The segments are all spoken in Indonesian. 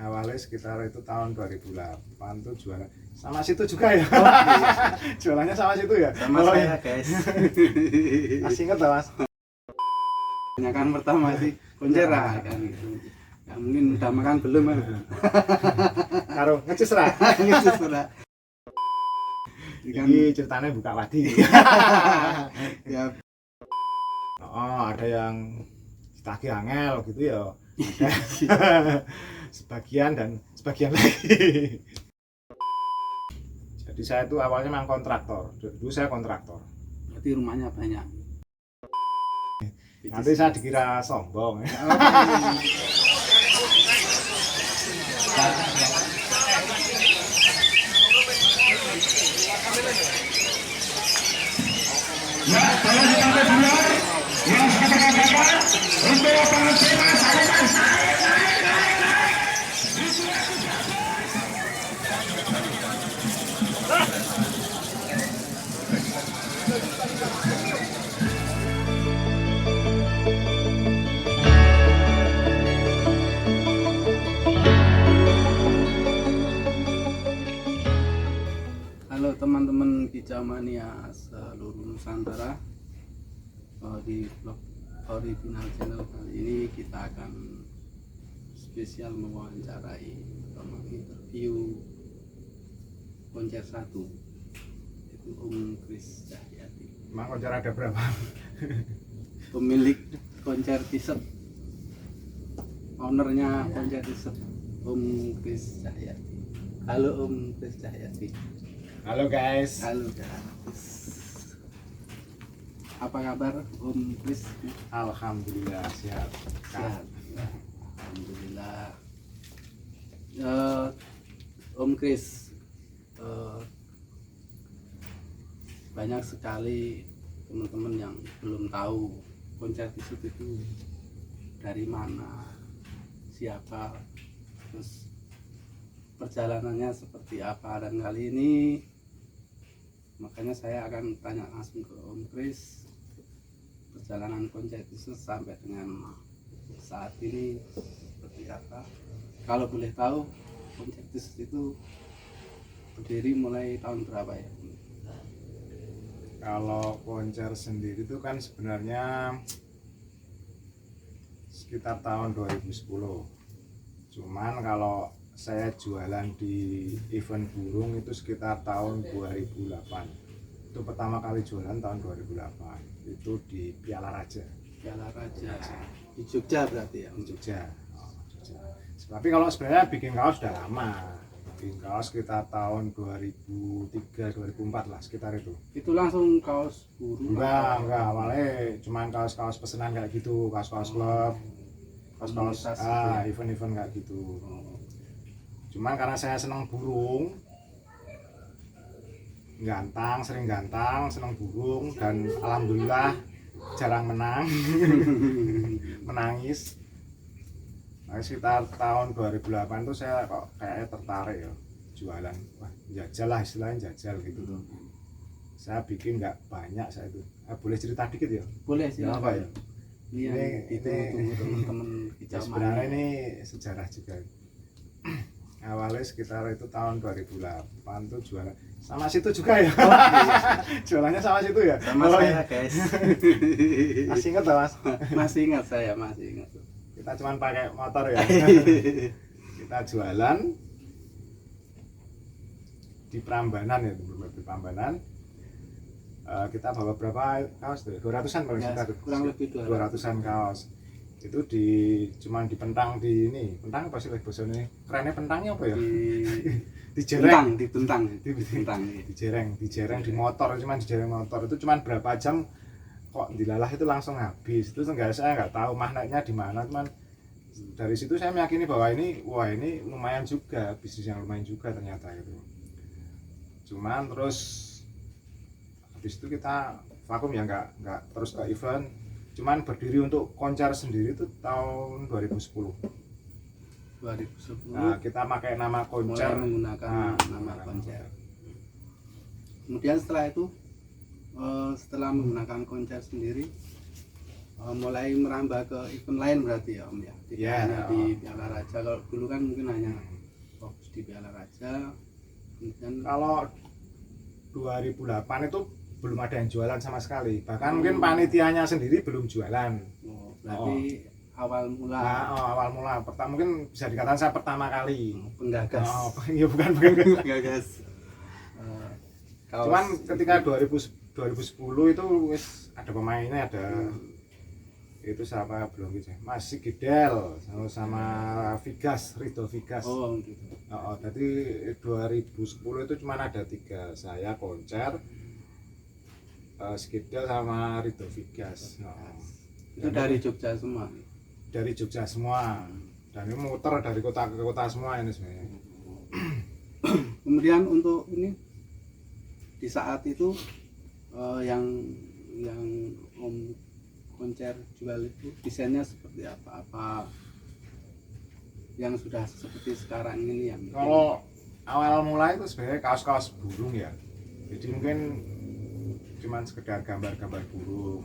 awalnya sekitar itu tahun 2008 tuh jualan sama situ juga ya. Jualannya sama situ ya. Sama saya guys. Masih inget lah mas. Kan pertama sih konjer lah kan gitu. Ya, mungkin udah makan belum ya. Karo ngecus lah. Ngecus lah. Ini ceritanya buka wadi. Ya. Oh ada yang ditagih angel gitu ya. Sebagian dan sebagian lagi. Jadi saya itu awalnya memang kontraktor. Dulu saya kontraktor. Berarti rumahnya banyak. Nanti saya dikira sombong. Halo teman-teman Kicau Mania seluruh Nusantara. Di vlog original channel kali ini kita akan spesial mewawancarai atau menginterview konser 1 itu Om Kris Cahyati, Emang konser ada berapa? pemilik konser T-shirt, ownernya konser T-shirt, Om Kris Cahyati. Halo Om Kris Cahyati. Halo guys. Halo guys. Apa kabar Om Kris? Alhamdulillah sehat. Sehat. Alhamdulillah. Om Kris, banyak sekali teman-teman yang belum tahu konser T-shirt itu dari mana, siapa, terus perjalanannya seperti apa. Dan kali ini makanya saya akan tanya langsung ke Om Kris perjalanan konser T-shirt sampai dengan saat ini seperti apa. Kalau boleh tahu konser T-shirt itu berdiri mulai tahun berapa ya? Kalau konser sendiri itu kan sebenarnya sekitar tahun 2010. Cuman kalau saya jualan di event burung itu sekitar tahun 2008. Itu pertama kali jualan tahun 2008. Itu di Piala Raja. Piala Raja di Jogja berarti ya? Di Jogja. Jogja. Tapi kalau sebenarnya bikin kaos sudah lama. Bikin kaos sekitar tahun 2003-2004 lah, sekitar itu. Itu langsung kaos burung? Enggak, awalnya cuman kaos-kaos pesanan kayak gitu, kaos-kaos klub, kaos-kaos event-event kayak gitu. Cuman karena saya senang burung, sering gantang, senang burung, dan alhamdulillah jarang menang, menangis. Nah, sekitar tahun 2008 tuh saya kok kayaknya tertarik ya jualan, wah jajal lah istilahnya, jajal gitu tuh. Saya bikin nggak banyak saya itu. Boleh cerita dikit ya? Boleh sih. Apa ya? Ini teman-teman Kicau Mania. Sebenarnya ini sejarah juga. Awalnya sekitar itu tahun 2008 tuh jualan sama situ juga ya. Jualannya sama situ ya. Sama saya guys. Masih ingat lah mas? Masih ingat saya, masih ingat. Kita cuman pakai motor ya. Kita jualan di Prambanan ya, di Prambanan. Kita bawa berapa kaos tuh? 200-an paling sekitar. Kurang lebih 200-an kaos. Itu cuman dipentang di ini. Pentang apa sih bahasanya? Kerennya pentangnya apa ya? Dijereng, dibentang. dijereng di motor, cuman dijereng motor. Itu cuman berapa jam kok dilalah itu langsung habis. Itu saya nggak tahu magnetnya di mana, cuman dari situ saya meyakini bahwa ini lumayan juga, bisnis yang lumayan juga ternyata gitu. Cuman terus habis itu kita vakum ya, nggak terus ke event, cuman berdiri untuk konser sendiri itu tahun 2010. Nah, kita pakai nama konser, mulai menggunakan nama konser. Kemudian setelah itu setelah menggunakan konser sendiri mulai merambah ke event lain berarti ya Om ya, tidak Iya. hanya di Piala Raja. Kalau dulu kan mungkin hanya fokus di Piala Raja, kemudian Kalau 2008 itu belum ada yang jualan sama sekali, bahkan mungkin panitianya sendiri belum jualan. berarti awal mula Awal mula pertama mungkin bisa dikatakan saya pertama kali. penggagas. Iya bukan. Penggagas. Kaos Cuman ketika itu. 2010 itu wis ada pemainnya, ada itu siapa belum gitu, Mas Gidel sama Vigas, Rido Vigas. Oh gitu. Jadi 2010 itu cuma ada 3, saya Koncer, Skidel sama Rido Vigas. Itu dari Jogja semua. Dari Jogja semua, dan ini muter dari kota ke kota semua ini sebenarnya. Kemudian untuk ini di saat itu yang Om Koncer jual itu desainnya seperti apa yang sudah seperti sekarang ini yang Kalau awal mulai itu sebenarnya kaos-kaos burung ya, jadi mungkin cuman sekedar gambar-gambar burung.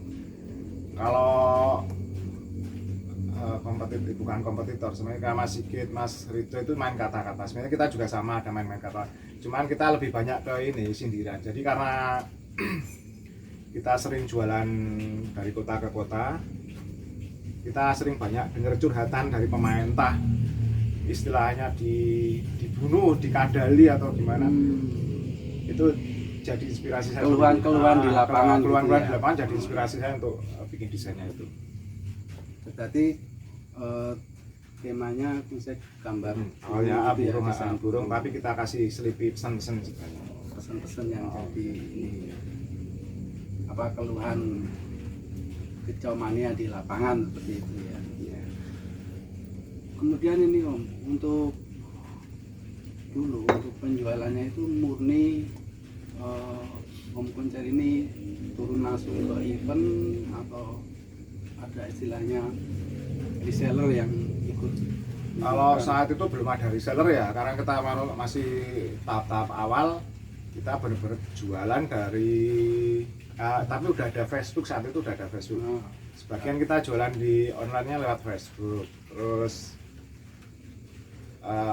Kalau kompetitif, bukan kompetitor sebenarnya, kayak Mas Sigit, Mas Rido itu main kata-kata. Sebenarnya kita juga sama, ada main-main kata, cuman kita lebih banyak ke ini sindiran. Jadi karena kita sering jualan dari kota ke kota, kita sering banyak dengar curhatan dari pemain, entah istilahnya dibunuh, dikadali atau gimana. Itu jadi inspirasi saya. Keluhan di lapangan keluhan gitu ya. di lapangan jadi inspirasi saya untuk bikin desainnya itu. Berarti temanya misalnya gambar Awalnya gitu ya, burung, desain burung, tapi kita kasih selipi pesan-pesan sebenarnya. pesan-pesan yang jadi ini apa keluhan kicau mania di lapangan seperti itu ya. Kemudian ini Om, untuk dulu untuk penjualannya itu murni Om Koncer ini turun langsung ke event atau ada istilahnya reseller yang ikut? Kalau saat itu belum ada reseller ya, karena kita masih tahap-tahap awal, kita benar-benar jualan dari tapi udah ada Facebook, saat itu udah ada Facebook. Sebagian kita jualan di online-nya lewat Facebook, terus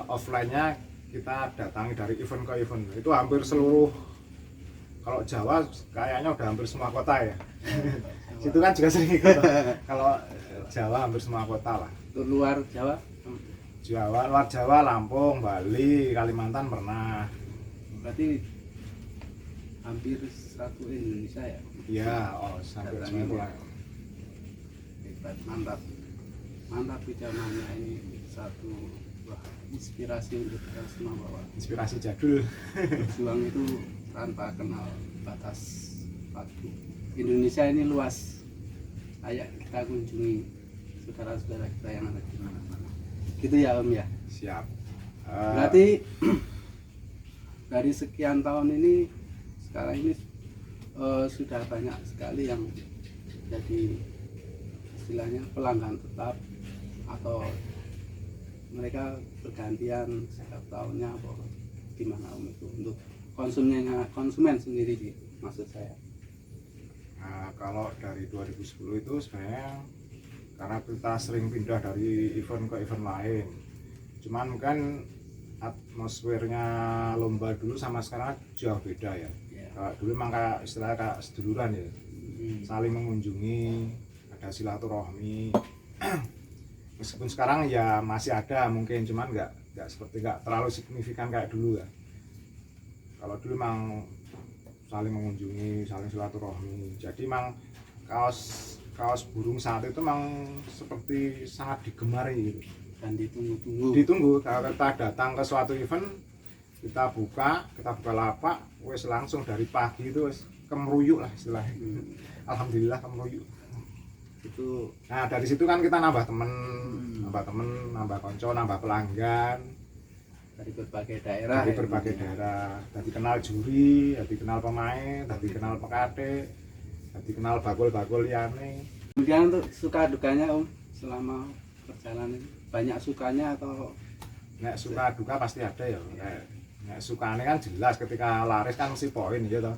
offline-nya kita datangi dari event ke event. Itu hampir seluruh, kalau Jawa kayaknya udah hampir semua kota ya. Situ kan juga sering ikut. Kalau Jawa hampir semua kota lah. Untuk luar Jawa? Luar Jawa, Lampung, Bali, Kalimantan pernah. Berarti hampir satu Indonesia ya? Iya, sampai semua. Hebat, mantap. Mantap bicaranya ini satu inspirasi untuk kita semua bahwa Inspirasi jadul. berjuang itu tanpa kenal batas waktu. Indonesia ini luas, layak kita kunjungi saudara-saudara kita yang ada di mana-mana. Gitu ya Om ya. Siap. Berarti dari sekian tahun ini sekarang ini sudah banyak sekali yang jadi istilahnya pelanggan tetap atau mereka bergantian setiap tahunnya apa gimana Om itu untuk konsumen sendiri sih maksud saya. Kalau dari 2010 itu sebenarnya karena kita sering pindah dari event ke event lain, cuman kan atmosfernya lomba dulu sama sekarang jauh beda ya. Dulu memang kayak istilahnya kayak seduluran ya, saling mengunjungi, ada silaturahmi. Meskipun sekarang ya masih ada mungkin, cuman nggak terlalu signifikan kayak dulu ya. Kalau dulu memang saling mengunjungi, saling silaturahmi. Jadi memang kaos burung saat itu memang seperti sangat digemari gitu. Dan ditunggu-tunggu. Ditunggu kalau kita datang ke suatu event, kita buka lapak, wes langsung dari pagi itu wes kemeruyuk lah istilahnya. Alhamdulillah kemeruyuk. Itu Nah dari situ kan kita nambah temen, nambah konco, nambah pelanggan dari berbagai daerah. dari berbagai daerah. Jadi kenal juri, jadi kenal pemain, jadi kenal pekate, jadi kenal bakul-bakul liyane. Kemudian untuk suka dukanya Om selama perjalanan ini banyak sukanya atau Nek suka duka pasti ada ya. Nek sukane kan jelas ketika laris kan mesti poin ya toh.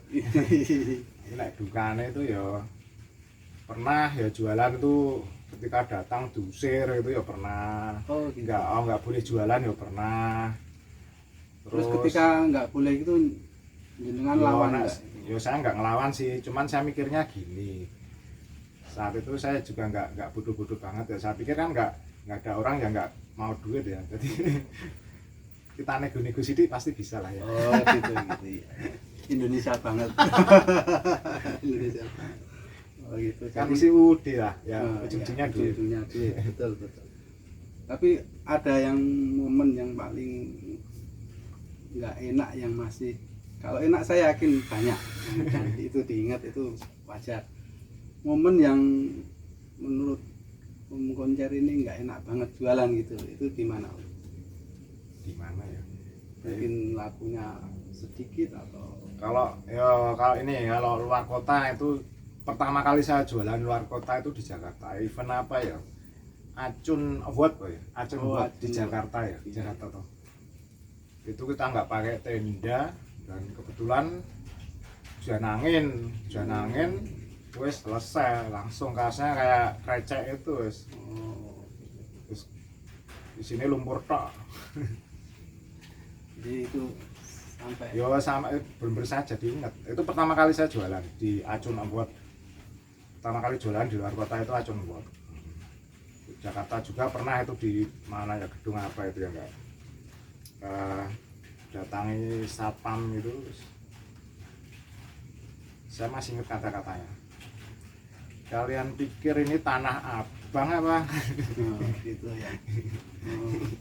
Nek dukane itu ya Pernah ya jualan itu ketika datang diusir itu ya pernah. Oh gitu. Nggak boleh jualan ya pernah. Terus ketika nggak boleh itu jenengan lawan nggak? Ya saya nggak ngelawan sih, cuman saya mikirnya gini, saat itu saya juga nggak bodoh-bodoh banget ya. Saya pikir kan nggak ada orang yang nggak mau duit ya, jadi kita nego-nego sidik pasti bisa lah ya. Oh gitu gitu ya. Indonesia banget. Indonesia banget. Oh gitu. Kan Jadi, mesti UD lah ya, ya, ujung-ujungnya duit. ujung-ujungnya duit. Betul betul. Tapi ada yang momen yang paling nggak enak yang masih, kalau enak saya yakin banyak yang itu diingat itu wajar. Momen yang menurut Om Koncer ini nggak enak banget jualan gitu, itu di mana? Di mana ya? Mungkin lakunya sedikit atau Kalau ini kalau luar kota itu pertama kali saya jualan luar kota itu di Jakarta. Event apa ya? Acun Award ya? Acun Oh, Award di Acun Jakarta ya, Award. Jakarta tuh. Itu kita nggak pakai tenda dan kebetulan hujan angin, wes selesai langsung kasnya kayak krecek itu wes. oh, Terus di sini lumpur tok. jadi itu sampai Yo sama bener saya jadi ingat. Itu pertama kali saya jualan di Acun Award. Pertama kali jualan di luar kota itu Acun Award. Jakarta juga pernah itu di mana ya, gedung apa itu ya enggak. Datangi satpam itu, saya masih ingat kata-katanya. Kalian pikir ini tanah abang apa? gitu ya.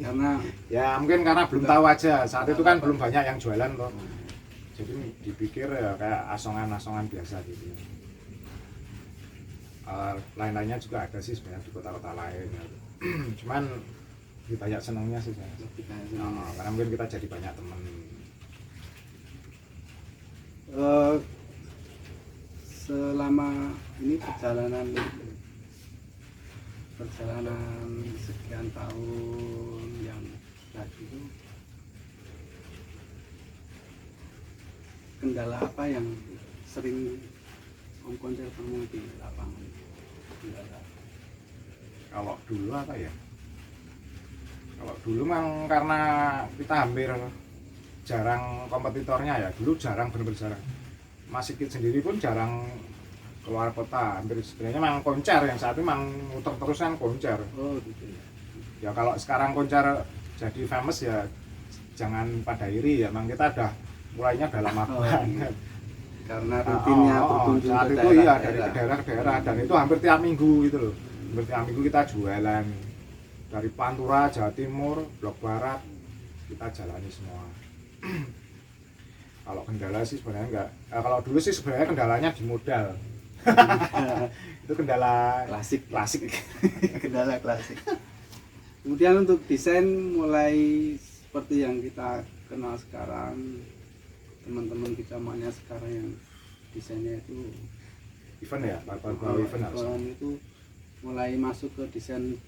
Karena Ya mungkin karena belum tahu aja, saat itu kan belum banyak yang jualan toh. Jadi dipikir ya kayak asongan-asongan biasa gitu. Lain-lainnya juga ada sih sebenarnya di kota-kota lain ya. Cuman lebih banyak senangnya sih saya. Karena mungkin kita jadi banyak teman. selama ini perjalanan sekian tahun yang sudah itu, kendala apa yang sering Om Koncer temui di lapangan? Kendala. Kalau dulu apa ya? Kalau dulu memang karena kita hampir jarang kompetitornya ya. Dulu jarang, bener-bener jarang. Mas Sigit sendiri pun jarang keluar kota. Hampir sebenarnya memang konser yang saat itu memang muter terus kan konser. Oh gitu ya. Ya kalau sekarang konser jadi famous ya jangan pada iri ya. Memang kita udah mulainya udah lama banget. Karena rutinnya berkunjung saat ke itu iya dari daerah-daerah. daerah ke daerah dan itu hampir tiap minggu gitu loh. Hampir tiap minggu kita jualan dari Pantura, Jawa Timur, Blok Barat kita jalani semua. Kalau kendala sih sebenarnya enggak. Kalau dulu sih sebenarnya kendalanya di modal. Itu kendala klasik. Kendala klasik. Kemudian untuk desain mulai seperti yang kita kenal sekarang, teman-teman kita makanya sekarang yang desainnya itu event ya, baru event harus. event itu mulai masuk ke desain,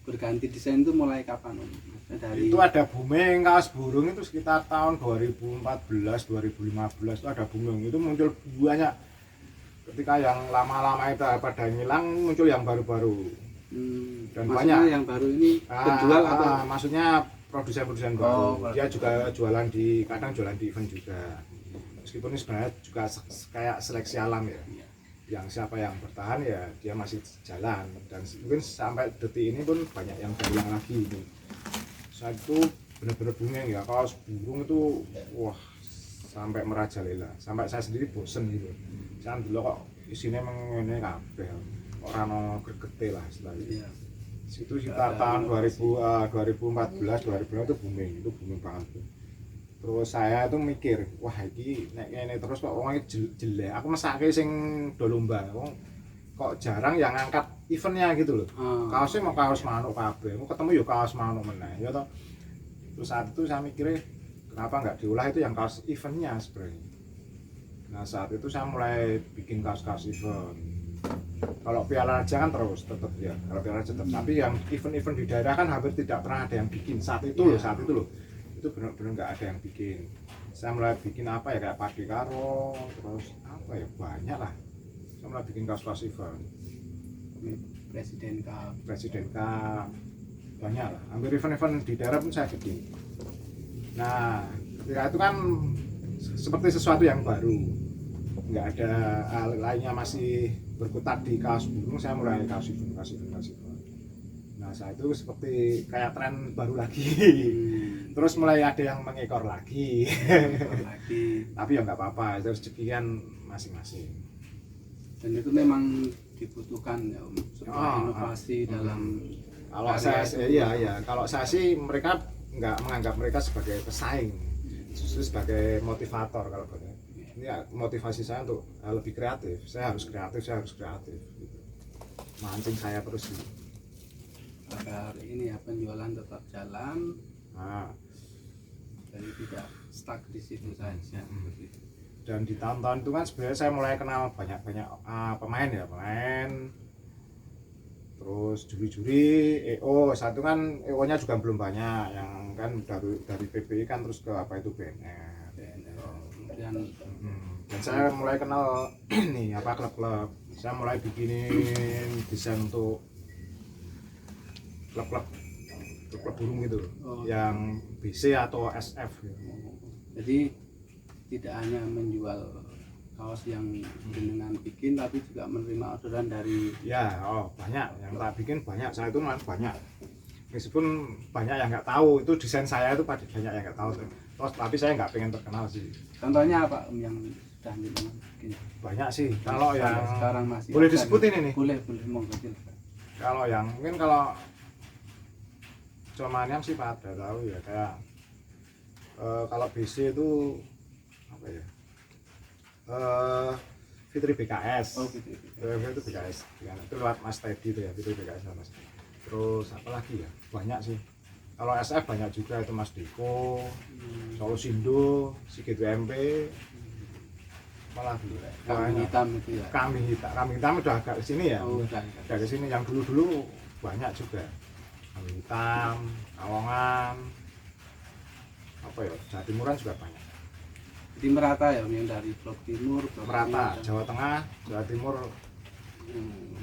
berganti desain itu mulai kapan Om? Dari Itu ada booming kaos burung itu sekitar tahun 2014 2015 itu ada booming, itu muncul banyak. Ketika yang lama-lama itu pada ngilang, muncul yang baru-baru dan maksudnya banyak yang baru ini penjual atau maksudnya produsen-produsen baru. Dia juga jualan kadang jualan di event juga, meskipun ini sebenarnya juga kayak seleksi alam ya. Yang siapa yang bertahan ya dia masih jalan, dan mungkin sampai detik ini pun banyak yang hilang lagi itu. Saat itu benar-benar booming ya, kaos burung itu wah sampai merajalela, sampai saya sendiri bosen gitu. Jangan dulu kok isinya mengenai kabeh, orang no gergete lah istilahnya. Iya. Situ sekitar tahun 2014 2015 itu booming banget tuh. Terus saya tuh mikir, wah iki nek ngene terus kok wong jelek. Aku mesake sing do lomba. Kok jarang yang ngangkat eventnya gitu loh. Kaosnya mau kaos manuk kabeh. Mau ketemu ya kaos manuk meneh, ya toh. Terus saat itu saya mikirnya kenapa nggak diolah itu yang kaos eventnya sebenarnya. Nah saat itu saya mulai bikin kaos-kaos event. Kalau Piala Raja kan terus tetap ya, kalau Piala Raja tetap. Tapi yang event-event di daerah kan hampir tidak pernah ada yang bikin saat itu loh, itu benar-benar nggak ada yang bikin. Saya mulai bikin apa ya, kayak padi karo, terus apa ya, banyak lah. Saya mulai bikin kaos-kaos event. Presiden Cup. Presiden Cup, banyak lah, hampir event-event di daerah pun saya bikin. Nah ketika itu kan seperti sesuatu yang baru, nggak ada hal lainnya, masih berkutat di kaos burung, saya mulai kaos event. Nah saat itu seperti kayak tren baru lagi. Terus mulai ada yang mengekor lagi. Tapi ya nggak apa-apa, itu rezeki kan masing-masing. Dan itu memang dibutuhkan ya Om, sebuah inovasi dalam kalau saya kalau saya sih mereka nggak menganggap mereka sebagai pesaing, justru sebagai motivator. Kalau ini ya motivasi saya untuk lebih kreatif, saya harus kreatif gitu. Mancing saya terus gitu. Agar ini ya penjualan tetap jalan, jadi tidak stuck di situ saja. Dan di tahun-tahun itu kan sebenarnya saya mulai kenal banyak pemain, terus juri-juri EO. Satu kan EO nya juga belum banyak, yang kan dari PBI kan terus ke apa itu BNR. Dan saya mulai kenal nih klub-klub. Saya mulai bikinin desain untuk klub burung gitu, yang BC atau SF gitu. Jadi tidak hanya menjual kaos yang dengan bikin, tapi juga menerima orderan dari banyak yang tak bikin, banyak. Saya itu banyak, meskipun banyak yang nggak tahu itu desain saya itu, banyak yang nggak tahu. Terus tapi saya nggak pengen terkenal sih. Contohnya apa yang sudah bikin? Banyak sih. Kalau yang sekarang masih boleh disebutin ini nih? Boleh monggo. Kalau yang mungkin kalau Comaniam sih pada tahu ya, kayak kalau BC itu apa ya, Fitri BKS. Fitri itu BKS ya, itu lewat Mas Teddy itu ya, Fitri BKS sama Mas. Terus apa lagi ya, banyak sih. Kalau SF banyak juga, itu Mas Diko, Solo Sindo, Sigit WMP, malah dulu kambing hitam itu ya. Kambing hitam udah agak kesini ya, agak kesini. Yang dulu banyak juga, kambing hitam, Awongan, apa ya, Jawa Timuran juga banyak. Jadi merata ya, yang dari blok timur, merata, Jawa Tengah, Jawa Timur.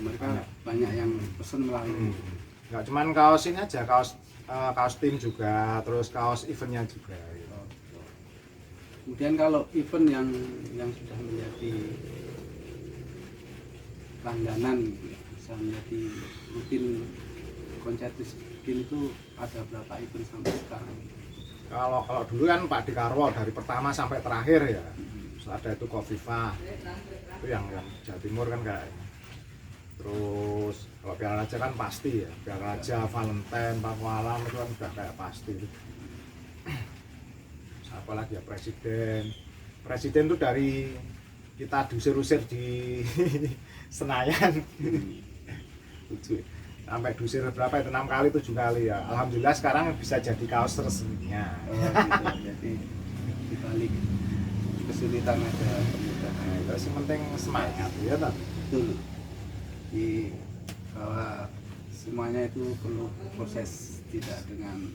Mereka banyak yang pesen melalui. Nggak cuman kaos ini aja, kaos tim juga, terus kaos eventnya juga gitu. Kemudian kalau event yang sudah menjadi langganan, bisa menjadi rutin konsertis bikin, itu ada berapa event sampai sekarang? Kalau dulu kan Pak Dekarwo dari pertama sampai terakhir ya. Terus ada itu Kofifa, itu yang Jawa Timur kan kayaknya. Terus kalau Piala Raja kan pasti ya, Piala Raja, Valentine, Pakualam itu kan udah kayak pasti. Apa lagi ya, Presiden tuh dari kita diusir-usir di Senayan. Sampai diusir berapa itu, 6 kali 7 kali ya. Alhamdulillah sekarang bisa jadi kaos resminya. Jadi dibalik kesulitan ada kemudahan. Terus yang penting semangat ya toh. Betul. Di bahwa semuanya itu perlu proses, tidak dengan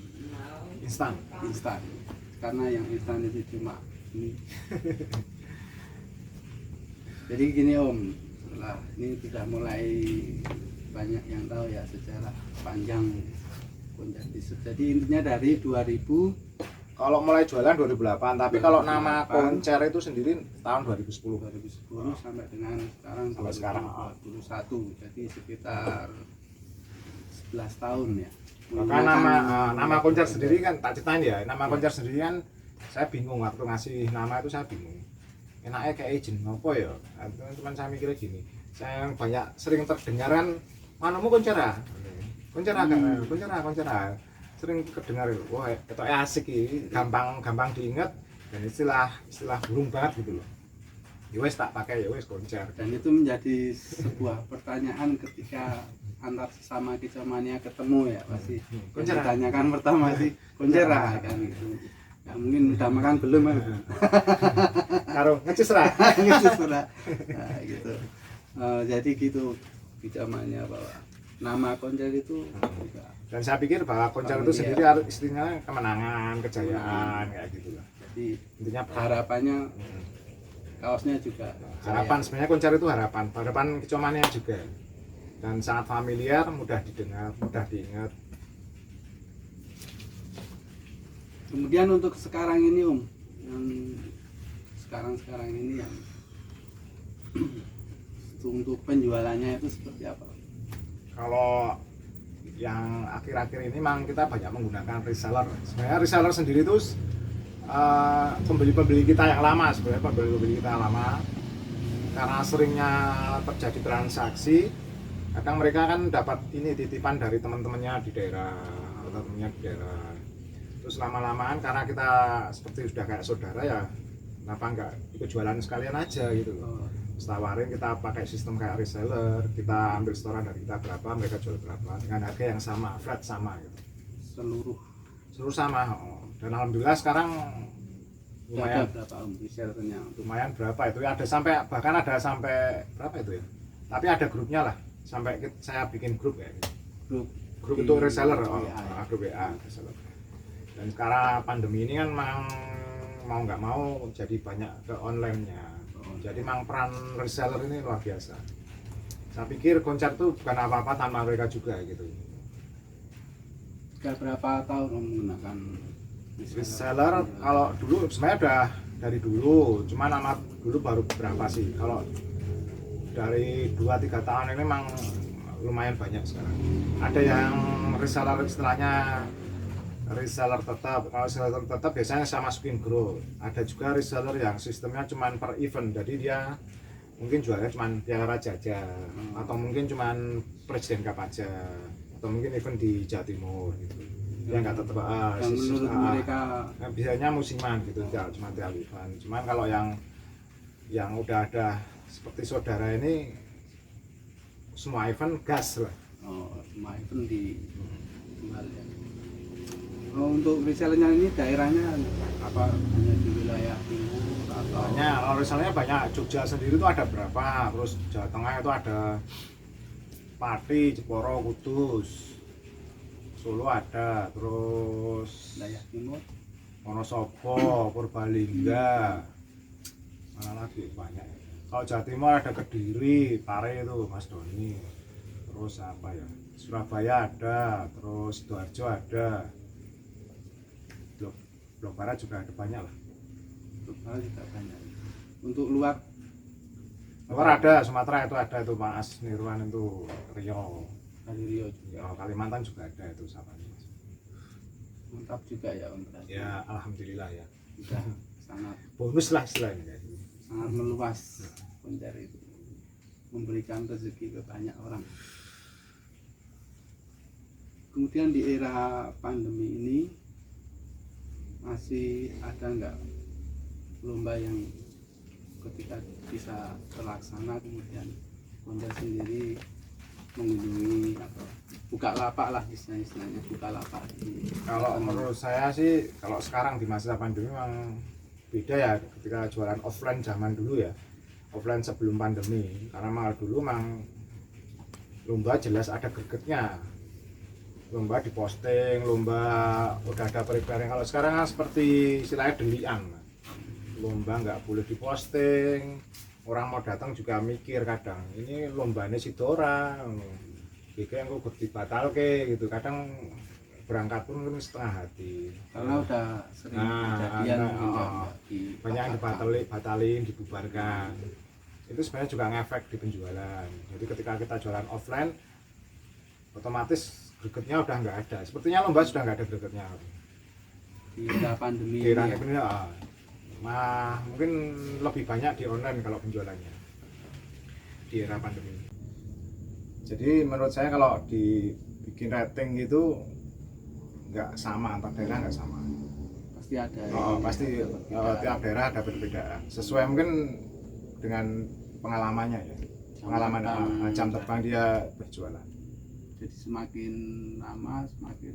instan. Karena yang instan itu cuma ini. Jadi gini Om, setelah ini sudah mulai banyak yang tahu ya sejarah panjang Koncertisut. Jadi intinya dari 2000. Kalau mulai jualan 2008, tapi kalau nama konser itu sendiri tahun 2010 sampai dengan sekarang 2021. Jadi sekitar 11 tahun ya. Bahkan nama konser sendiri kan tak ceritain ya, nama konser sendiri kan saya bingung waktu ngasih nama itu, saya bingung. Enaknya kayak izin apa ya? Teman saya mikirnya gini, saya yang banyak sering terdengaran, "Manamu konser ah?" Konser ah. Sering kedengar, wah itu asik ini, gampang diingat, dan istilah burung banget gitu loh. Ya wes tak pakai, ya wes konser. Dan itu menjadi sebuah pertanyaan ketika antar sesama kicomania ketemu ya, pasti yang ditanyakan pertama sih konser kan gitu. Ya, mungkin udah makan belum kan? Karo ngecus lah. Nah, gitu. Jadi gitu kicomania bahwa nama konser itu juga. Dan saya pikir bahwa konser itu sendiri istinya kemenangan, kejayaan kayak gitu lah. Jadi intinya harapannya kaosnya juga harapan, sebenarnya konser itu harapan kicomania juga. dan sangat familiar, mudah didengar, mudah diingat. Kemudian untuk sekarang ini Om, yang sekarang ini yang untuk penjualannya itu seperti apa? Kalau yang akhir-akhir ini memang kita banyak menggunakan reseller. Sebenarnya reseller sendiri itu pembeli-pembeli kita yang lama, sebenarnya pembeli-pembeli kita yang lama, karena seringnya terjadi transaksi, kadang mereka kan dapat ini titipan dari teman-temannya di daerah atau temannya di daerah. Terus lama-lamaan karena kita seperti sudah kayak saudara ya, kenapa enggak ikut jualan sekalian aja gitu loh. Tawarin kita pakai sistem kayak reseller, kita ambil setoran dari kita berapa, mereka jual berapa dengan harga yang sama, flat sama gitu. Seluruh sama. Dan alhamdulillah sekarang lumayan. Ada berapa Om resellernya? Lumayan berapa itu ya, ada sampai bahkan ada sampai berapa itu ya. Tapi ada grupnya lah, sampai saya bikin grup ya. Grup untuk reseller, grup WA reseller. Dan sekarang pandemi ini kan mau nggak mau jadi banyak ke online-nya. Jadi memang peran reseller ini luar biasa. Saya pikir konser itu bukan apa-apa tanpa mereka juga gitu. Sudah berapa tahun Om menggunakan Reseller? Kalau dulu sebenarnya udah dari dulu, cuman amat dulu baru berapa sih. Kalau dari 2-3 tahun ini memang lumayan banyak sekarang. Ada yang reseller istilahnya reseller tetap. Kalau reseller tetap biasanya saya masukin grup. Ada juga reseller yang sistemnya cuma per event, jadi dia mungkin jualnya cuma Piala Raja aja, atau mungkin cuma Presiden Cup aja, atau mungkin event di Jawa Timur gitu. Dia nggak tetap menurut mereka biasanya musiman gitu, tidak cuma tiap event. Cuman kalau yang udah ada seperti saudara ini, semua event gas lah. Semua event di kembali ya. Untuk resellernya ini daerahnya apa, hanya di wilayah timur atau? Banyak, kalau resellernya banyak. Jogja sendiri itu ada berapa, terus Jawa Tengah itu ada Pati, Jeporo, Kudus, Solo ada, terus Wilayah timur Wonosobo, Purbalingga, mana lagi banyak. Kalau Jawa Timur ada Kediri, Pare itu Mas Doni, terus apa ya, Surabaya ada, terus Sidoarjo ada, Blok Barat juga ada banyak lah. Blok Barat juga banyak. Untuk luar ada, Sumatera itu ada itu Mas Nirwan itu, Riau, dari Rio juga. Kalimantan juga ada itu sama. Mantap juga ya Om. Ya alhamdulillah ya. Sudah sangat bonus lah istilahnya kayak gitu. Sangat meluas konser itu, memberikan rezeki ke banyak orang. Kemudian di era pandemi ini masih ada nggak lomba yang ketika bisa terlaksana kemudian konser sendiri mengunjungi atau buka lapak lah istilahnya buka lapak Kalau menurut saya sih, kalau sekarang di masa pandemi memang beda ya ketika jualan offline zaman dulu ya, offline sebelum pandemi. Karena malah dulu memang lomba jelas ada gregetnya, lomba diposting, lomba udah ada preparing. Kalau sekarang kan seperti istilahnya delian, lomba nggak boleh diposting, orang mau datang juga mikir kadang ini lombanya si Dora, yang gue dibatal ke gitu, kadang berangkat pun kan setengah hati karena udah sering kejadian banyak yang batalin, dibubarkan. Itu sebenarnya juga ngefek di penjualan. Jadi ketika kita jualan offline otomatis gregetnya udah nggak ada, sepertinya lomba sudah nggak ada gregetnya di era pandemi di era ini ya. Mungkin lebih banyak di online kalau penjualannya di era pandemi. Jadi menurut saya kalau dibikin rating gitu nggak sama, antar daerah nggak sama. Pasti ada. Pasti tiap daerah ada perbedaan. Sesuai mungkin dengan pengalamannya ya. Pengalaman jam terbang dia berjualan. Jadi semakin lama semakin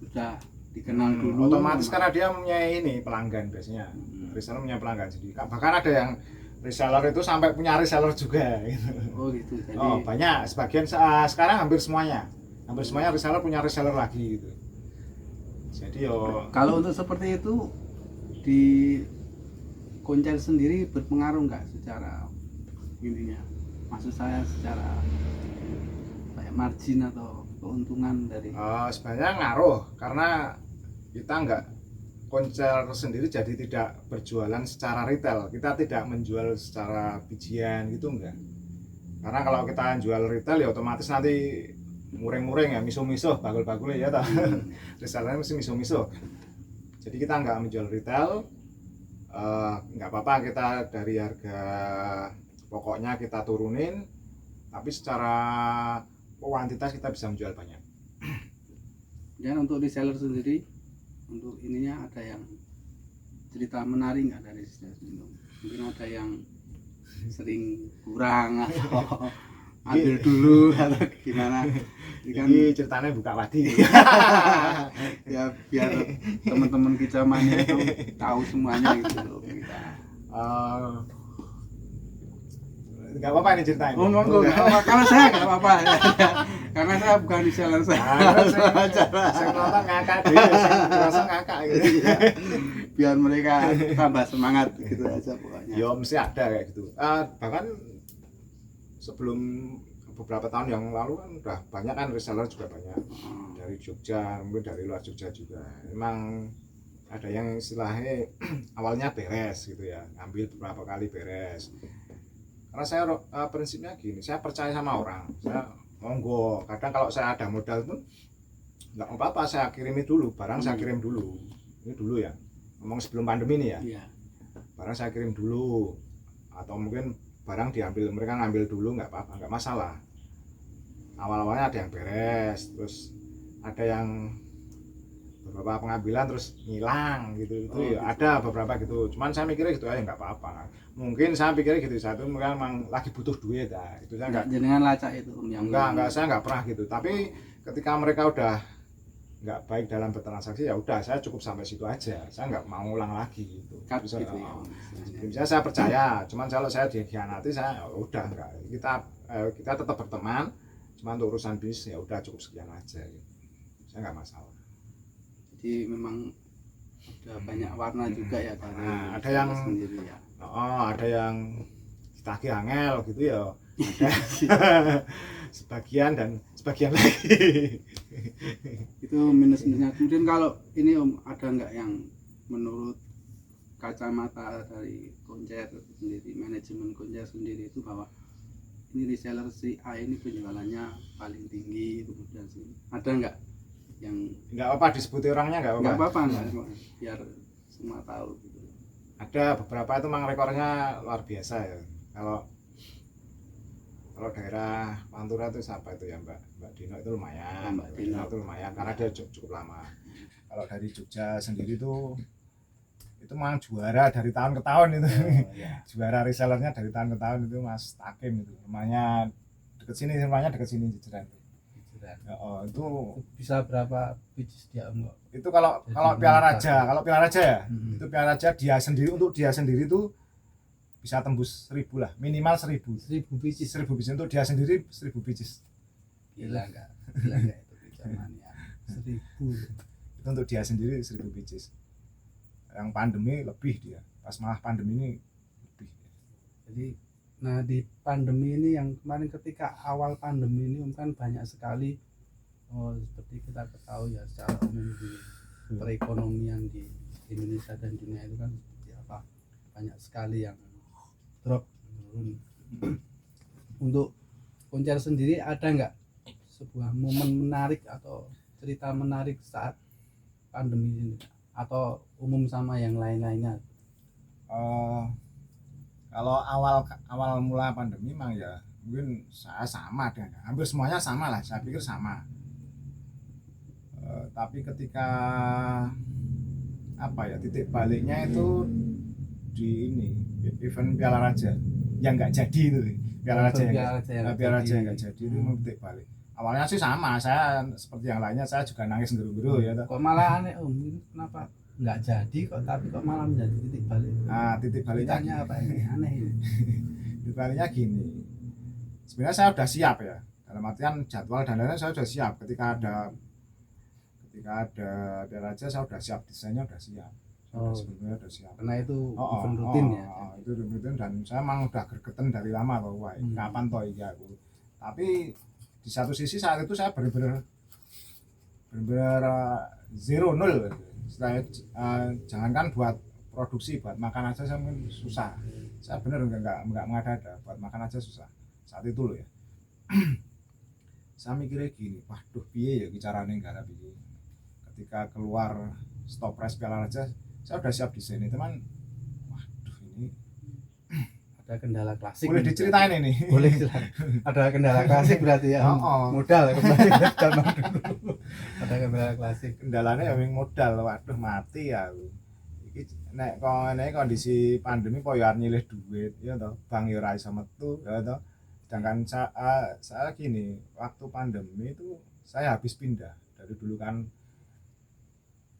sudah dikenal dulu. Otomatis karena dia punya ini pelanggan biasanya. Reseller punya pelanggan sendiri. Bahkan ada yang reseller itu sampai punya reseller juga gitu. Oh gitu. Jadi Banyak, sebagian sekarang hampir semuanya reseller punya reseller lagi gitu. Jadi kalau untuk seperti itu di konser sendiri berpengaruh nggak secara intinya? Maksud saya secara margin atau keuntungan dari Sebenarnya ngaruh karena kita nggak konser sendiri jadi tidak berjualan secara retail, kita tidak menjual secara bijian gitu enggak, karena kalau kita jual retail ya otomatis nanti mureng-mureng ya, miso-miso, bagul-bagul ya tak resellernya mesti miso-miso. Jadi kita nggak menjual retail, nggak apa-apa kita dari harga pokoknya kita turunin, tapi secara kuantitas kita bisa menjual banyak. dan untuk reseller sendiri untuk ininya ada yang cerita menarik nggak dari reseller minum? Mungkin ada yang sering kurang atau ambil dulu atau gimana? Jadi ceritanya buka wadi. Ya biar teman-teman kita mania itu tahu semuanya gitu loh kita. Nggak apa-apa ini ceritain. Oh, monggo, kalau saya nggak apa-apa ya. Karena saya bukan reseller saya. Saya nonton ngakak deh, saya ngerasa ngakak gitu. Biar mereka tambah semangat gitu aja pokoknya. Ya mesti ada kayak gitu. Bahkan sebelum beberapa tahun yang lalu kan udah banyak kan reseller juga banyak dari Jogja, mungkin dari luar Jogja juga. Memang ada yang istilahnya awalnya beres gitu ya, ngambil beberapa kali beres. Karena saya prinsipnya gini, saya percaya sama orang, saya monggo. Kadang kalau saya ada modal pun nggak apa-apa, saya kirimi dulu, barang saya kirim dulu. Ini dulu ya, ngomong sebelum pandemi ini ya. Iya. Barang saya kirim dulu, atau mungkin barang diambil, mereka ngambil dulu, nggak apa-apa, nggak masalah. Awal-awalnya ada yang beres, terus ada yang beberapa pengambilan terus ngilang gitu, itu ya ada beberapa gitu. Cuman saya mikirnya gitu aja nggak apa-apa. Mungkin saya pikirnya gitu, satu mungkin memang lagi butuh duit ya. Itu saya nggak Jenengan lacak itu yang enggak, saya nggak pernah gitu. Tapi ketika mereka udah nggak baik dalam bertransaksi, ya udah saya cukup sampai situ aja. Saya nggak mau ulang lagi gitu. cut Bisa, gitu ya. misalnya saya percaya, cuman kalau saya dikhianati saya udah enggak. Kita tetap berteman, cuman untuk urusan bisnis ya udah cukup sekian aja gitu. Saya nggak masalah. Jadi memang ada banyak warna juga ya dari ada yang sendiri ya. Ada yang ditagih angel gitu ya. Ada sebagian dan sebagian lagi. Itu minus-minusnya. Kemudian kalau ini Om, ada nggak yang menurut kacamata dari konser sendiri, manajemen konser sendiri itu bahwa ini reseller si A ini penjualannya paling tinggi, kemudian sih ada nggak yang Nggak apa disebutin orangnya nggak apa. nggak biar semua tahu gitu. Ada beberapa itu memang rekornya luar biasa ya. Kalau daerah Pantura itu siapa itu ya Mbak Dino itu lumayan. Mbak Dino itu lumayan karena dia cukup lama. Kalau dari Jogja sendiri itu memang juara dari tahun ke tahun itu. Ya. Juara resellernya dari tahun ke tahun itu Mas Takim itu. Rumahnya deket sini Jejeran. Itu Bisa berapa biji dia Om? itu kalau Piala Raja ya, itu Piala Raja untuk dia sendiri itu bisa tembus 1000 lah, minimal 1000 biji untuk dia sendiri, 1000 biji. Gila enggak itu zamannya 1000 itu untuk dia sendiri 1000 biji. Yang pandemi lebih dia, pas malah pandemi ini lebih. Jadi nah di pandemi ini yang kemarin ketika awal pandemi ini kan banyak sekali seperti kita ketahui ya secara umum di perekonomian di Indonesia dan dunia itu kan seperti apa, banyak sekali yang drop menurun. Untuk konser sendiri ada nggak sebuah momen menarik atau cerita menarik saat pandemi ini atau umum sama yang lain-lainnya? Kalau awal mula pandemi memang ya mungkin saya sama dengan hampir semuanya sama lah, saya pikir sama. Tapi ketika titik baliknya itu di event Piala Raja yang nggak jadi itu, Piala Raja yang nggak jadi itu titik balik. Awalnya sih sama, saya seperti yang lainnya, saya juga nangis ngeru-ngeru ya. Kok malah aneh Om, kenapa nggak jadi kok, tapi kok malah menjadi titik balik? Titik baliknya apa ini aneh ini? Titik baliknya gini, sebenarnya saya udah siap ya, dalam artian jadwal dan lain-lain saya udah siap. Ketika ada Raja saya udah siap, desainnya udah siap. Sebetulnya udah siap. Karena itu event rutin ya. Itu rutin dan saya emang udah gergeten dari lama bahwa kapan toh iya aku. Tapi di satu sisi saat itu saya benar-benar zero nol. Saya jangankan buat produksi, buat makan aja saya mungkin susah. Saya benar nggak mengada-ada, buat makan aja susah saat itu loh ya. Saya mikirnya gini, waduh piye ya caranya garap ini. Ketika keluar Stopres Piala Raja, saya udah siap desain ini teman. Waduh ini ada kendala klasik. boleh diceritain ini? Boleh silakan. Ada kendala klasik berarti ya. Modal kembali modal dulu. Ada kendala klasik. Kendalanya ya modal, waduh mati ya. Iki nek kondisi pandemi kok ya nyilih duit ya toh, bang ya ora iso metu ya toh. Sedangkan saya gini, waktu pandemi itu saya habis pindah dari dulu kan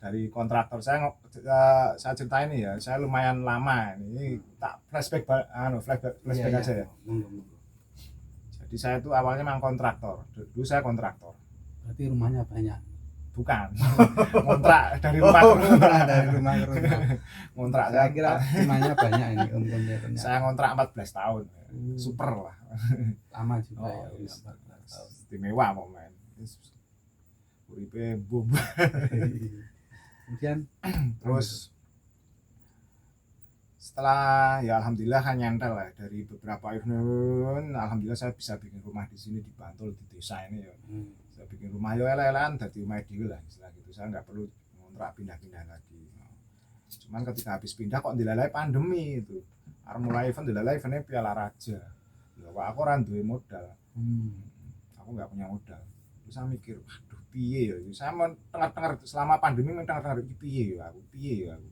dari kontraktor saya ceritain ini ya, saya lumayan lama ini tak flashback Iya, aja ya. Jadi saya itu awalnya memang kontraktor, dulu saya kontraktor. Berarti rumahnya banyak. Bukan, kontrak dari rumah ke rumah. Dari rumah ke rumah. Kontrak Saya kira rumahnya banyak ini kontrakernya. saya kontrak 14 tahun, super lah. Lama juga ya. Istimewa momen. Uripe bum. Kemudian Terus setelah ya alhamdulillah kan nyantel lah dari beberapa event, alhamdulillah saya bisa bikin rumah di sini di Bantul di desa ini ya. Saya bikin rumah ya ele-elean dari rumah dhewe lah istilah gitu. Saya nggak perlu ngontrak pindah-pindah lagi. Cuman ketika habis pindah kok dilalai pandemi itu. Arep mulai event dilalai eventnya Piala Raja. Ya kok aku ora duwe modal. Aku nggak punya modal. Terus saya mikir, waduh piye ya. Saya tengah-tengah selama pandemi tengah-tengah iki piye ya aku. Piye ya aku.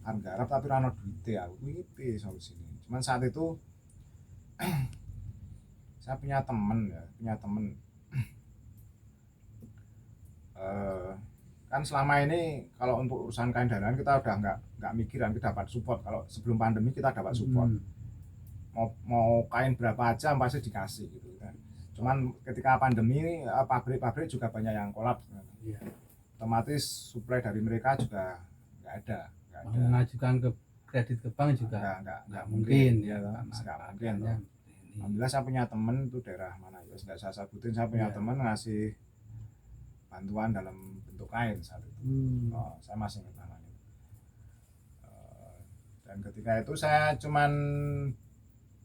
Kan garap tapi ora ono duite aku. Iki piye solusine. Cuman saat itu saya punya temen kan selama ini kalau untuk urusan kain dalam kita udah nggak mikiran, kita dapat support. Kalau sebelum pandemi kita dapat support, mau kain berapa aja pasti dikasih gitu kan. Cuman ketika pandemi ini pabrik-pabrik juga banyak yang kolaps kan. Otomatis suplai dari mereka juga nggak ada. Mengajukan ke kredit ke bank juga nggak mungkin ya, nggak mungkin. Alhamdulillah saya punya temen itu daerah mana ya, nggak saya sebutin, saya punya temen ngasih bantuan dalam bentuk kain saat itu. Saya masih ingat namanya. Dan ketika itu saya cuman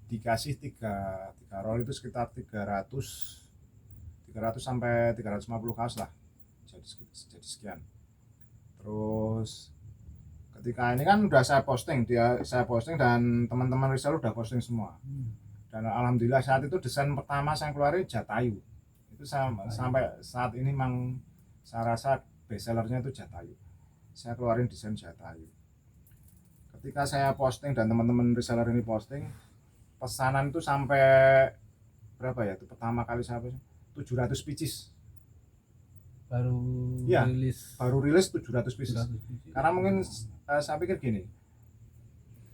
dikasih tiga roll itu sekitar 300 sampai 350 kaos lah. Jadi sekian. Terus ketika ini kan udah saya posting dan teman-teman reseller udah posting semua. Dan alhamdulillah saat itu desain pertama saya keluarin Jatayu. Itu sampai saat ini memang saya rasa best sellernya itu Jatayu. Saya keluarin desain Jatayu. Ketika saya posting dan teman-teman reseller ini posting, pesanan itu sampai berapa ya? Itu pertama kali saya 700 pieces. Baru rilis 700 pieces. Karena mungkin saya pikir gini,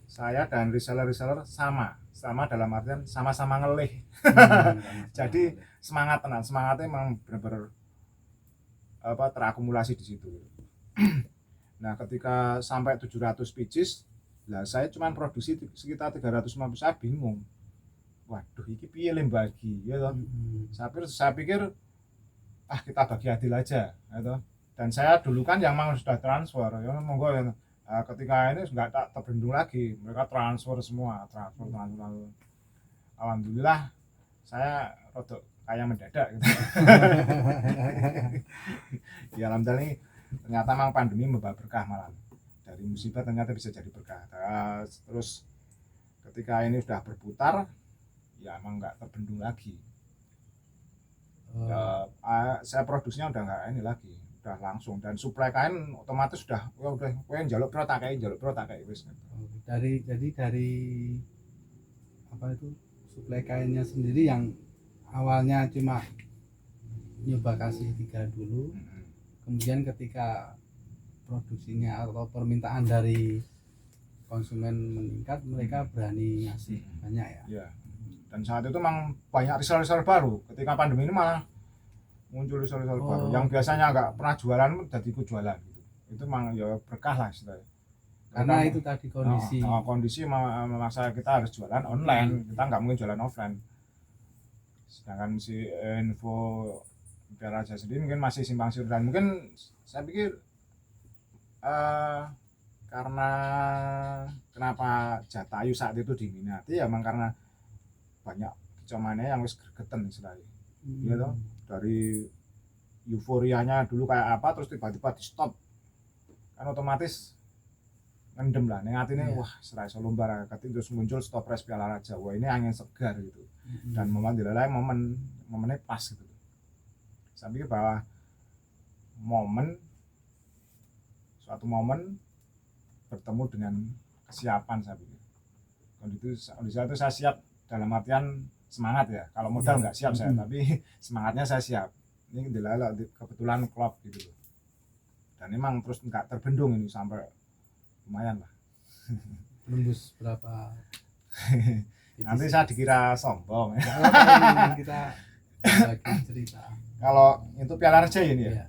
saya dan reseller sama dalam artian sama-sama ngelih. Jadi semangatnya memang benar-benar terakumulasi di situ. Nah ketika sampai 700 pieces, lah saya cuma produksi sekitar 350, saya bingung. Waduh ini piye bagi ya toh. Saya pikir kita bagi adil aja ya toh. Dan saya dulu kan yang memang sudah transfer ya monggo ya. Ketika ini nggak tak terbendung lagi, mereka transfer semua. Alhamdulillah saya rodok kayak mendadak gitu. Ya alhamdulillah ini ternyata memang pandemi membawa berkah malah, dari musibah ternyata bisa jadi berkah. Terus ketika ini sudah berputar ya emang nggak terbendung lagi. Saya produksinya udah nggak ini lagi, udah langsung, dan suplai kain otomatis udah njaluk pro tak kayak wis. Dari apa itu suplai kainnya sendiri yang awalnya cuma nyoba kasih 3 dulu, kemudian ketika produksinya atau permintaan dari konsumen meningkat, mereka berani ngasih banyak ya. Dan saat itu memang banyak reseller baru. Ketika pandemi ini malah muncul reseller baru yang biasanya nggak pernah jualan jadi ikut jualan gitu. Itu memang ya berkah lah istilahnya. Karena itu tadi kondisi. Kondisi memaksa kita harus jualan online, kita nggak mungkin jualan offline. Sedangkan si info Piala Raja sendiri mungkin masih simpang siur, dan mungkin saya pikir karena kenapa Jatayu saat itu diminati ya memang karena banyak kecomannya yang wis gregeten istilahnya. Iya toh, dari euforianya dulu kayak apa terus tiba-tiba di stop, kan otomatis ngendem lah ning atine. Wah serai iso lomba terus muncul Stopres Piala Raja, wah ini angin segar gitu. Dan momen dilalai momennya pas gitu. Saya pikir bahwa suatu momen bertemu dengan kesiapan, saya pikir kondisi itu saya siap dalam artian semangat ya, kalau modal nggak siap saya, tapi semangatnya saya siap. Ini dilalai kebetulan klub gitu loh, dan memang terus nggak terbendung ini sampai lumayan lah. Nembus berapa? Nanti saya dikira sombong ya. Kita bagi cerita. Kalau itu Piala Raja ini ya, Iya.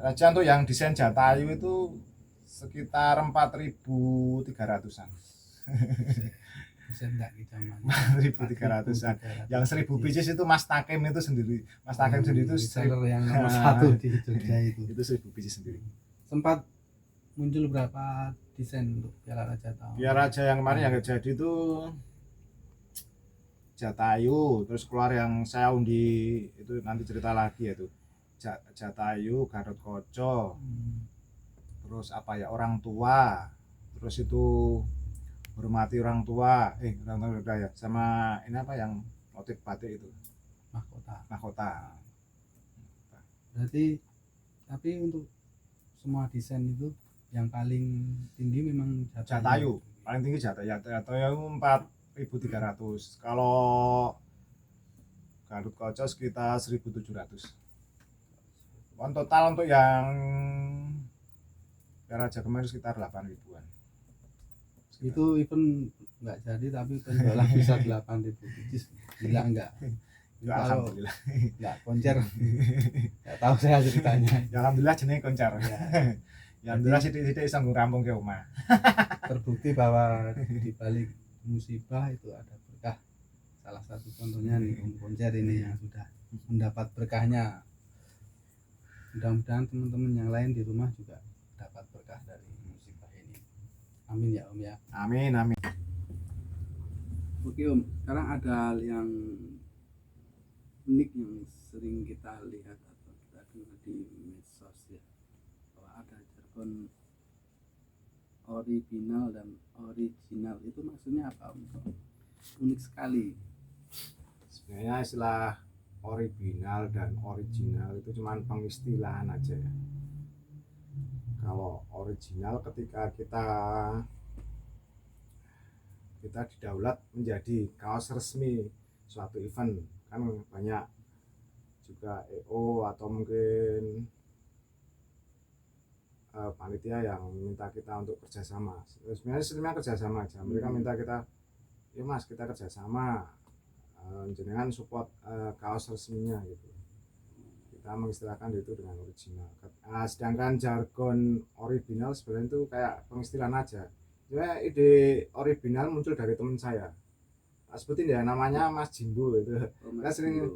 Raja untuk yang desain Jatayu itu sekitar 4.300-an. Desain enggak kita mana? 1.300-an. Yang 1.000 pieces itu Mas Takim itu sendiri. Mas Takim sendiri itu reseller yang nomor 1 di Jogja itu. Itu 1.000 pieces sendiri. Sempat muncul berapa desain untuk Piala Raja tahun? Piala Raja yang kemarin yang jadi itu Jatayu, terus keluar yang saya undi itu nanti cerita lagi ya tuh. Jatayu, Gatot-Kaca. Terus apa ya, orang tua. Terus itu hormati orang tua, orang tua ya, sama ini apa yang motif batik itu, mahkota. Berarti tapi untuk semua desain itu yang paling tinggi memang Jatayu. Paling tinggi Jatayu 4.300. Kalau Gatot-Kaca sekitar 1.700. Total untuk yang Raja kemarin sekitar 8.000-an. Itu event nggak jadi tapi penjualan bisa 8.000 pieces, gila enggak? Ya, alhamdulillah. Nggak konser, nggak tahu saya ceritanya. Ya, alhamdulillah jenenge konser. Ya, alhamdulillah sidik-sidik bisa ngerampung ke rumah. Terbukti bahwa di balik musibah itu ada berkah. Salah satu contohnya nih konser ini yang sudah mendapat berkahnya. Mudah-mudahan teman-teman yang lain di rumah juga dapat berkah dari musibah ini. Amin ya Om ya. Amin. Oke Om, sekarang ada hal yang unik yang sering kita lihat atau kita dengar di medsos ya, bahwa ada jargon original dan original. Itu maksudnya apa Om? Unik sekali. Sebenarnya istilah original dan original itu cuma pengistilahan aja ya. Kalau original ketika kita didaulat menjadi kaos resmi suatu event, kan banyak juga EO atau mungkin panitia yang minta kita untuk kerjasama. Sebenarnya kerjasama aja, mereka minta kita, ya mas kita kerjasama, jenengan support kaos resminya gitu. Kita mengistilahkan itu dengan original. Sedangkan jargon original sebenarnya itu kayak pengistilahan aja. Ya, ide original muncul dari teman saya. Sebutin ya namanya Mas Jimbo itu. Kita sering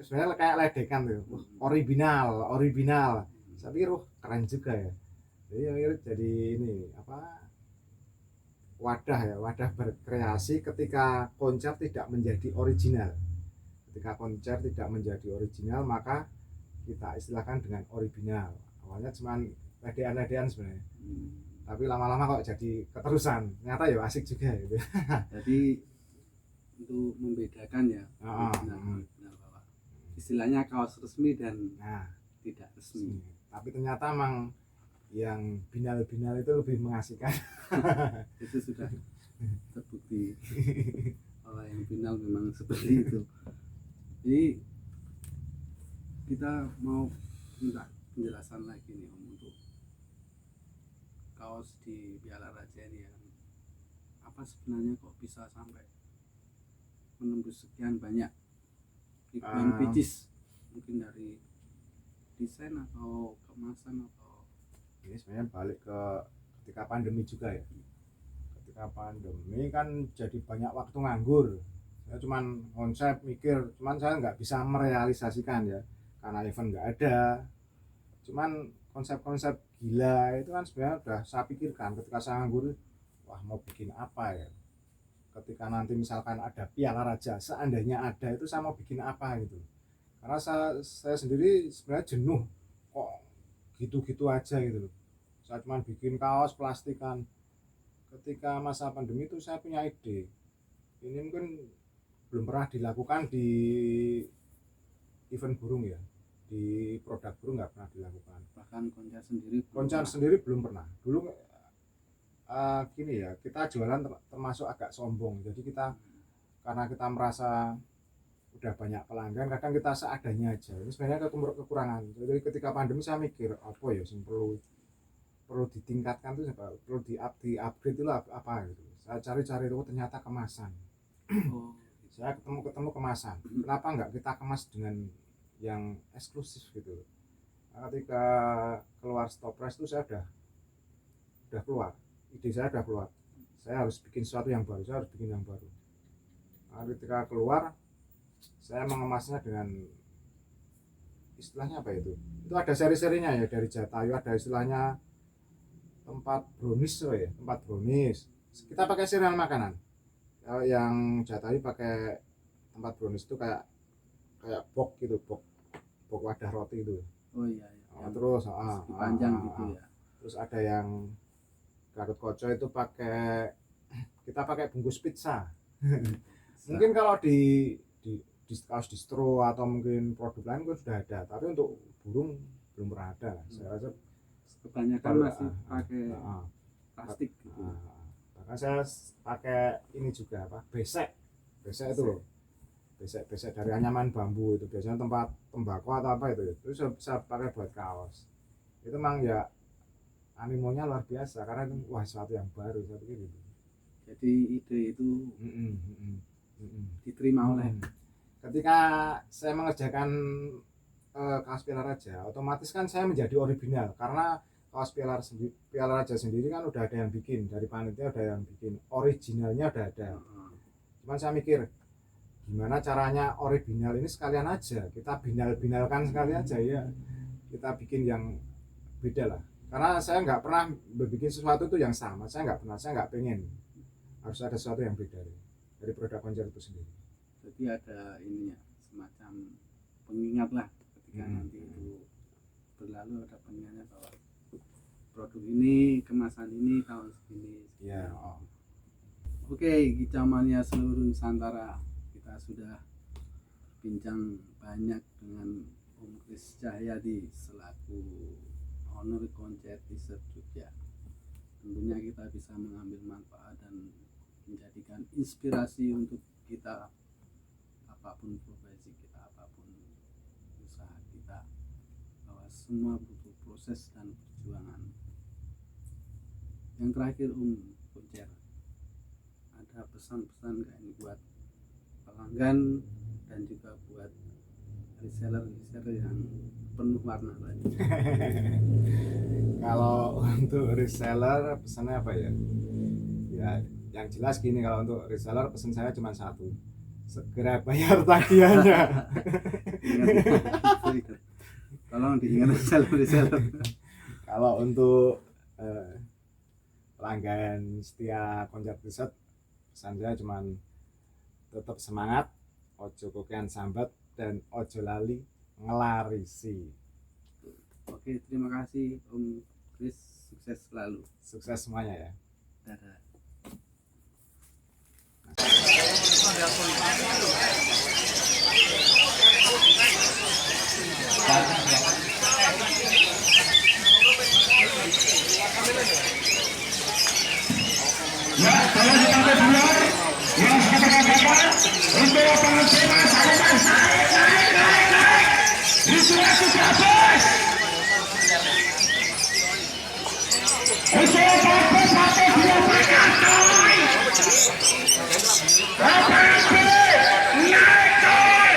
sebenarnya kayak ledekan tuh. Original. Saya pikir keren juga ya. Jadi ini apa? Wadah berkreasi ketika konser tidak menjadi original. Ketika konser tidak menjadi original, maka kita istilahkan dengan original. Awalnya cuma ledean-ledean sebenarnya. Tapi lama-lama kok jadi keterusan. Ternyata ya asik juga gitu. Jadi untuk membedakan ya, bahwa istilahnya kaos resmi dan tidak resmi. Tapi ternyata emang yang binal-binal itu lebih mengasihkan. Itu sudah terbukti bahwa yang binal memang seperti itu. Jadi kita mau minta penjelasan lagi nih Om untuk kaos di Piala Raja ini ya. Apa sebenarnya kok bisa sampai menembus sekian banyak ribuan pieces, mungkin dari desain atau kemasan atau ini sebenarnya balik ke ketika pandemi juga ya. Ketika pandemi kan jadi banyak waktu nganggur. Ya cuman konsep mikir, cuman saya nggak bisa merealisasikan ya karena event nggak ada. Cuman konsep-konsep gila itu kan sebenarnya udah saya pikirkan ketika saya nganggur, wah mau bikin apa ya, ketika nanti misalkan ada piala raja, seandainya ada itu saya mau bikin apa gitu. Karena saya sendiri sebenarnya jenuh kok gitu-gitu aja gitu loh. Saya cuma bikin kaos plastikan. Ketika masa pandemi itu saya punya ide, ini mungkin belum pernah dilakukan di event burung ya, di produk burung nggak pernah dilakukan, Bahkan konser sendiri belum pernah. Dulu gini ya, kita jualan termasuk agak sombong, jadi kita karena kita merasa udah banyak pelanggan, kadang kita seadanya aja. Ini sebenarnya kekurangan. Jadi ketika pandemi saya mikir apa ya yang perlu ditingkatkan tuh, perlu di upgrade itu apa gitu. Saya cari-cari itu ternyata kemasan. Oh, Saya ketemu kemasan. Kenapa nggak kita kemas dengan yang eksklusif gitu. Nah, ketika keluar Stopres itu saya udah keluar, ide saya udah keluar. Saya harus bikin sesuatu yang baru, saya harus bikin yang baru. Nah, ketika keluar, saya mengemasnya dengan istilahnya apa itu? Itu ada seri-serinya ya, dari Jatayu ada istilahnya tempat brownies ya, tempat brownies. Kita pakai serial makanan. Yang Jatayu pakai tempat brownies itu kayak box gitu, box wadah roti itu. oh iya, Nah, terus panjang gitu ya. Terus ada yang Garut Koco itu kita pakai bungkus pizza. Mungkin kalau di kaos distro atau mungkin produk lain kan sudah ada, tapi untuk burung belum pernah ada. Saya rasa Kebanyakan masih pakai plastik gitu. Bahkan saya pakai ini juga besek itu loh, besek dari anyaman bambu itu, biasanya tempat tembakau atau apa itu saya pakai buat kaos. Itu memang ya animonya luar biasa karena itu wah sesuatu yang baru, saya pikir gitu. Jadi ide itu diterima oleh ketika saya mengerjakan kaos Piala Raja, otomatis kan saya menjadi original karena kaos Piala Raja sendiri kan udah ada yang bikin, dari panitia udah yang bikin, originalnya udah ada. Cuman saya mikir gimana caranya original ini sekalian aja kita binalkan sekali aja ya, kita bikin yang beda lah, karena saya nggak pernah berbikin sesuatu itu yang sama, saya nggak pengen, harus ada sesuatu yang beda dari produk konser itu sendiri. Jadi ada ininya semacam pengingat lah ketika nanti itu berlalu, ada pengingatnya bahwa produk ini, kemasan ini tahun segini. Ya. Oke, Kicamania seluruh Nusantara, kita sudah bincang banyak dengan Om Kris Cahyadi selaku owner Koncer T-shirt Jogja. Tentunya kita bisa mengambil manfaat dan menjadikan inspirasi untuk kita, apapun profesi kita, apapun usaha kita, bahwa semua butuh proses dan perjuangan. Yang terakhir Koncer, ada pesan-pesan kayak ini buat pelanggan dan juga buat reseller yang penuh warna tadi. Kalau untuk reseller pesannya apa ya? Ya yang jelas gini, kalau untuk reseller pesan saya cuma satu, segera bayar tagihannya. Tolong diingat reseller. Kalau untuk pelanggan setia Koncer T-shirt, pesan saya cuma tetap semangat, ojo kokean sambat, dan ojo lali ngelarisi. Oke, terima kasih Om Kris, sukses selalu. Sukses semuanya ya. Dadah. Ya, kalau kita berdua yang sudah berkata untuk penghasilan saya naik. Itulah sudah bos. Untuk apa satu dua pakai coy. Apa naik coy, naik.